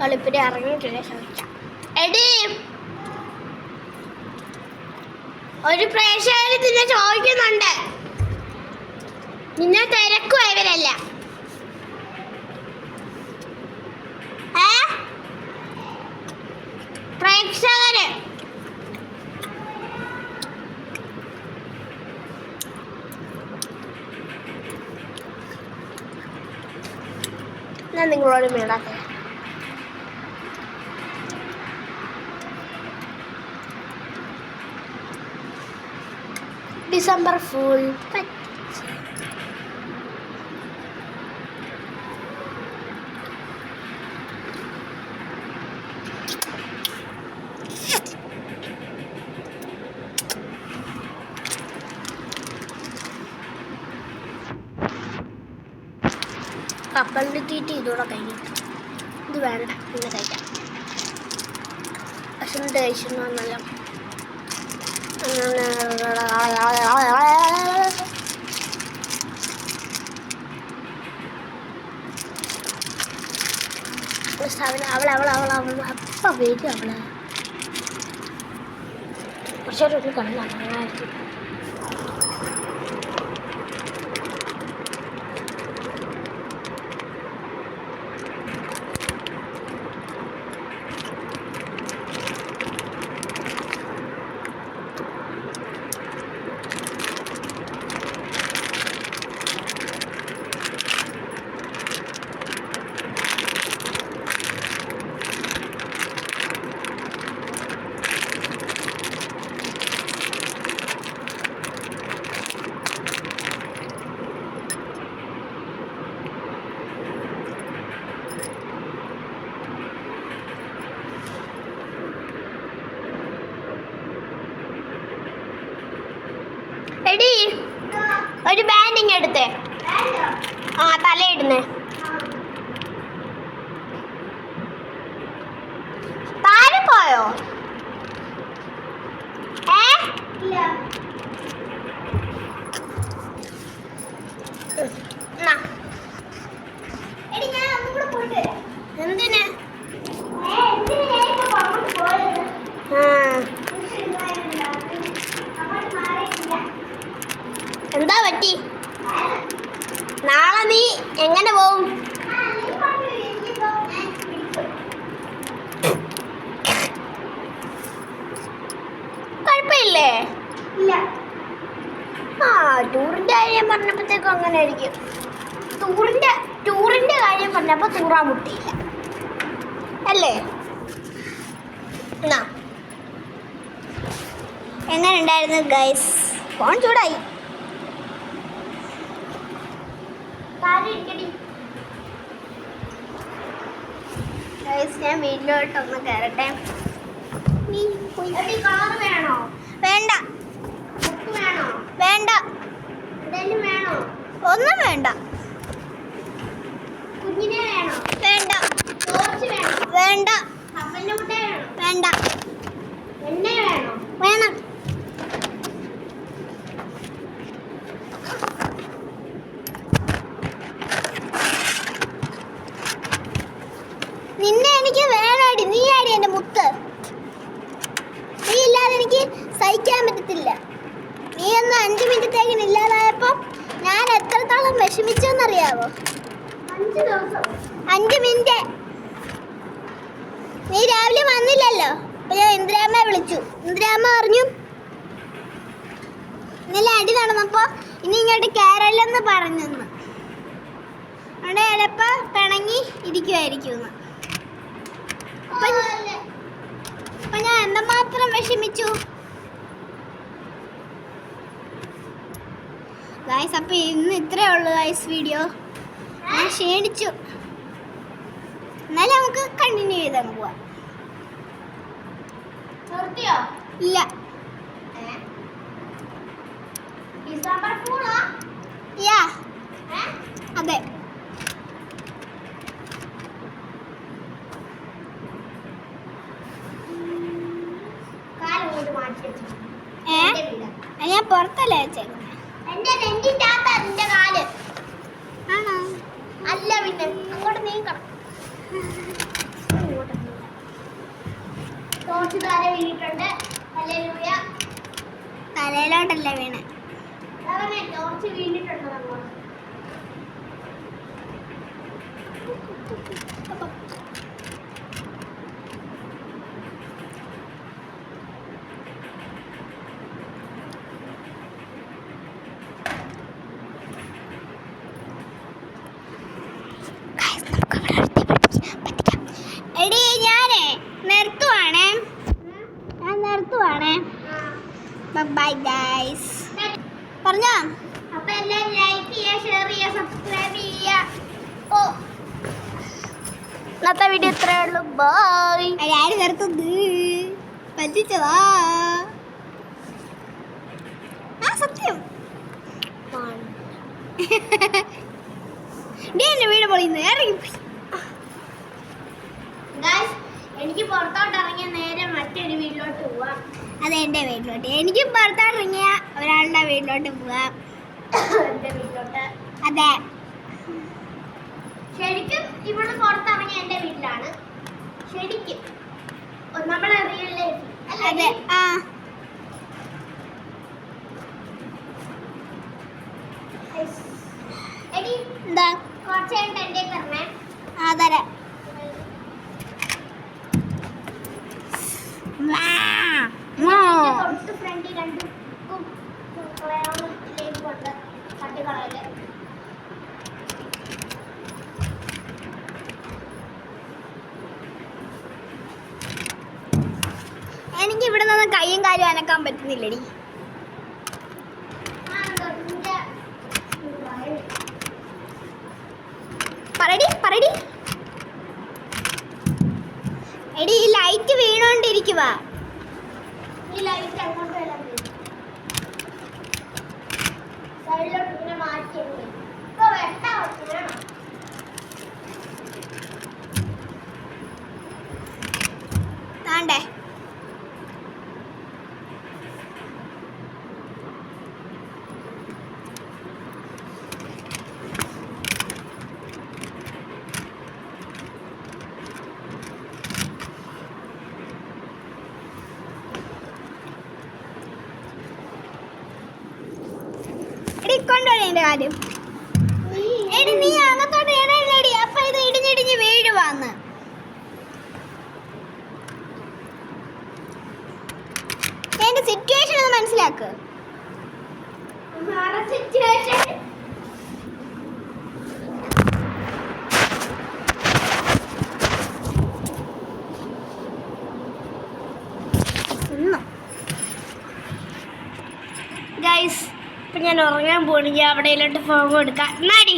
കളിപ്പിടി ഇറങ്ങിയിട്ടില്ല. ശ്രമിക്കാം. എടി ഒരു പ്രേക്ഷകർ നിന്നെ ചോദിക്കുന്നുണ്ട്. നിന്നെ തിരക്കുവാ ഇവരല്ല. പ്രേക്ഷകര് ഞാൻ നിങ്ങളോട് മിണ്ടാത്ത ഡിസംബർ ഫുൾ കപ്പലിൻ്റെ തീറ്റി ഇതോടെ കഴിഞ്ഞു. ഇത് വേണ്ട, പിന്നെ കഴിക്കാം. പക്ഷെ കഴിച്ചിട്ടുണ്ടല്ലോ. അപ്പം വരും അവള്. കുറച്ചൊരു കണ്ണായിരിക്കും. എടി ഒരു ബാൻഡിങ് എടുത്തേ. ആ തലയിടുന്നേ. താഴെ പോയോ? എന്തിനാ? എന്താ പറ്റി? നാളെ നീ എങ്ങനെ പോവും? കുഴപ്പമില്ലേ? ആ ടൂറിന്റെ കാര്യം പറഞ്ഞപ്പോഴത്തേക്കും അങ്ങനെ ആയിരിക്കും. ടൂറിന്റെ കാര്യം പറഞ്ഞപ്പോൾ തൂറാൻ മുട്ടിയില്ല അല്ലേ? എന്നാ എങ്ങനെ ഉണ്ടായിരുന്നു ഗൈസ്? ഫോൺ ചൂടായി. ഞാൻ വീട്ടിലോട്ടൊന്ന് കയറട്ടെ. വേണോ? വേണ്ട. വേണ്ട. വേണോ? ഒന്നും വേണ്ട. കുഞ്ഞിനെ വേണോ? വേണ്ട. വേണ്ട. വേണ്ട. എന്നെ വേണോ? വേണം. നിന്നെ എനിക്ക് വേണോടി. നീ ആടി എൻ്റെ മുത്ത്. നീ ഇല്ലാതെ എനിക്ക് സഹിക്കാൻ പറ്റത്തില്ല. നീ ഒന്ന് 5 മിനിറ്റത്തേക്കിന് ഇല്ലാതായപ്പോൾ ഞാൻ എത്രത്തോളം വിഷമിച്ചെന്നറിയാവോ? 5 മിനിറ്റ്. നീ രാവിലെ വന്നില്ലല്ലോ. അപ്പോൾ ഞാൻ ഇന്ദിരാമ്മയെ വിളിച്ചു. ഇന്ദിരാമ്മ പറഞ്ഞു ഇന്നലെ അടി നടന്നപ്പോൾ ഇനി ഇങ്ങോട്ട് കയറല്ലെന്ന് പറഞ്ഞെന്ന്. അവിടെ ചിലപ്പോൾ പിണങ്ങി ഇരിക്കുമായിരിക്കും. അപ്പൊ ഞാൻ എന്തുമാത്രം വിഷമിച്ചു ഗൈസ്. അപ്പൊ ഇന്ന് ഇത്രയേ ഉള്ളൂ ഗൈസ് വീഡിയോ. ഞാൻ ക്ഷീണിച്ചു. എന്നാലും നമുക്ക് കണ്ടിന്യൂ ചെയ്താൽ പോവാം. ഇല്ല. അതെ. ഞാൻ പുറത്തല്ലേ വെച്ചേക്കുന്നത്. ആണോ? അല്ല പിന്നെ അങ്ങോട്ട് നീക്കണം. ടോർച്ച് താഴെ വീണിട്ടുണ്ട്. ഹല്ലേലൂയ. തലയിലോട്ടല്ലേ വീണ്. ടോർച്ച് വീണിട്ടുണ്ട് അങ്ങോട്ട്. എടി ഞാനേ നിർത്തുവാണേ. ഞാൻ നിർത്തുവാണേ. Bye guys. പറഞ്ഞോ. അപ്പൊ എല്ലാവരും ലൈക്ക് ചെയ്യുക, ഷെയർ ചെയ്യുക, സബ്സ്ക്രൈബ് ചെയ്യുക. ഓ ഇന്നത്തെ വീഡിയോ ഇത്രയേ ഉള്ളൂ. ബൈ. ആര് നിർത്തുന്നത്? പറ്റിച്ചതാ. ആ സത്യം. എന്റെ വീട് പൊളിയുന്നു. ഇറങ്ങി. എനിക്ക് പുറത്തോട്ട് ഇറങ്ങിയ നേരെ മറ്റൊരു വീട്ടിലോട്ട് പോവാം. അതെ, എന്റെ വീട്ടിലോട്ട്. എനിക്ക് പുറത്തോട്ട് ഇറങ്ങിയ ഒരാളുടെ വീട്ടിലോട്ട് പോവാം. എന്റെ വീട്ടിലോട്ട്. അതെ, ശരിക്കും ഇവിടെ പുറത്തിറങ്ങിയ എന്റെ വീട്ടിലാണ്. ശരിക്കും നമ്മളെ റിയൽ ലൈഫ്. അതെ. ആ എടി എന്താ കുറച്ച് കഴിഞ്ഞിട്ട് എന്റെ തരണേ. ആ തരാം. തൊട്ട് ഫ്രണ്ടിൽ രണ്ടും തട്ടിക്കളയല്ലേ. എനിക്ക് ഇവിടെ നിന്ന് കൈയും കാലും അനക്കാൻ പറ്റുന്നില്ലടി. പറടി. എടി ഈ ലൈറ്റ് വീണോണ്ടിരിക്കുവാ. ഈ ലൈറ്റ് അങ്ങോട്ട് വരാൻ സൈഡിലോട്ട് ഇങ്ങനെ മാറ്റി. ഇപ്പൊ വെട്ടാ പറ്റണം. താണ്ടേ കൊണ്ടുപോയി കാര്യം. എടി നീ അങ്ങത്തോട്ട് ഇടയില്ലടി. അപ്പൊ ഇത് ഇടിഞ്ഞിടിഞ്ഞ് വീഴുവാന്ന്. എന്റെ സിറ്റുവേഷൻ ഒന്ന് മനസ്സിലാക്ക്. ഗൈസ്, ഇപ്പം ഞാൻ ഉറങ്ങാൻ പോകണമെങ്കിൽ അവിടെയിലോട്ട് ഫോം കൊടുക്കാം. എന്നാടി